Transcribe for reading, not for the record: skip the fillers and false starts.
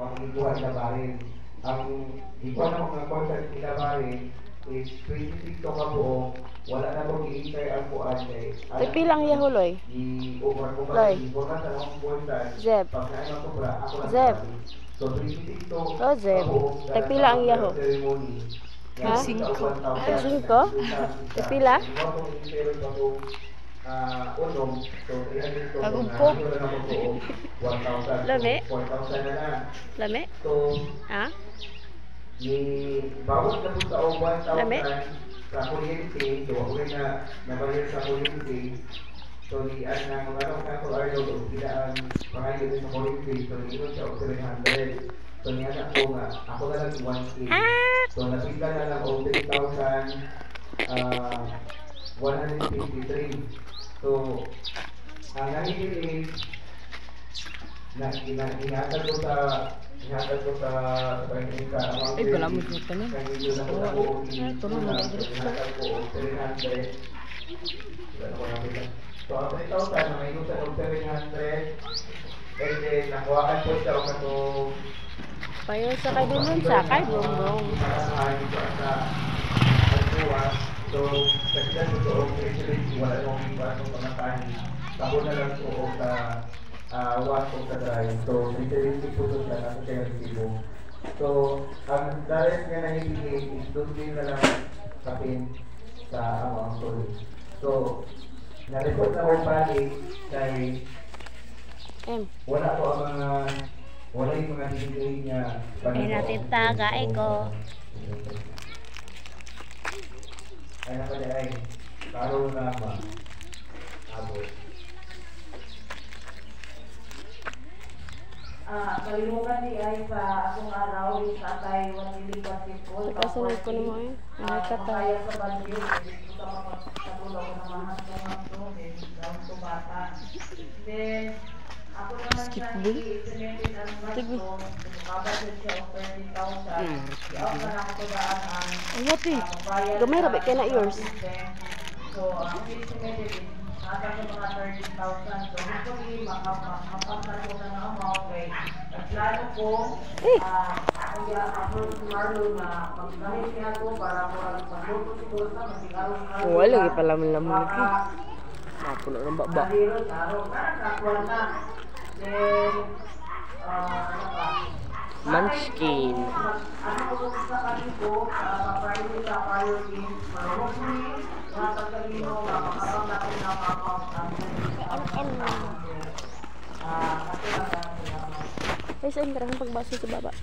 ang ibuhay na barin. Ang ikuha na mga concept nila barin is 26 ka buo, wala na kong iikay ang buwan kay Pilang yahuloy. i-over ko ba, Loy. i-over na sa mga buwan Zeb. pag na ang sobra, ako lang Zeb. sabi. So 26 to Oh, Zeb. Pila ang yaho? Ha? Ha? 5? Pila? Agugpog. Lami? 4,000 na lang. Lami? So, Ha? bawat na po sa 1,000 Lami? sa kuryente, gawa ko rin na nabayar sa kuryente. So, ang mga ka ko ay doon, sila ang pangayon sa kuryente. So, iyon siya o 700. So, niya na ako nga, ako na lang 1K. So, napita na lang o 3,153. So, ang nangyayari is, ihatag ko sa Panginoon Ay, balamot mo pa na. So, ang 3,000, may gusto ng 700, and then, nakuhaan po siya o katong Payo sa kay Dumon sa kay Bongbong. so, kasi na ito o wala nang ibang pangatahin. Ako na lang po o sa was o sa drive. So, recently po ito siya na siya resibo. So, ang direct niya na hibigay is doon din na lang kapin sa ang story. So, na-report na ko balik kay wala po ang mga wala yung mga hibigay niya. Ay natin taga ko. Ay napala ay karo na ba? Abot. Kalimutan di ay sa akong araw is atay 1,000 people. Kasunod ko naman eh. Ay kata. Kaya sa bandyo, dito sa mapagkatulog ko ng mga to, then down to bata. Then, ako naman sa i-implemented ang basto, mababad siya of 30,000. I-off na ako to daan ang Gamay rabi kay na yours. So, ang i-implemented is nasa sa mga 30,000. So, hopefully, mapapasal ko na ng amount kay nagplano ko, kaya ako si Marlon na pagkahit niya ko para ko magluto siguro sa masigaron ka. Wala lagi pala malaman lagi. Mapuno ng baba. Maliro, taro. Nakakuha na. Then, ano pa? Munchkin. Ano ko sa kanito, pa-private sa priority, para hopefully, matagkalino, mapakabang natin ng account natin. Ay sa indrahan pagbasa sa baba.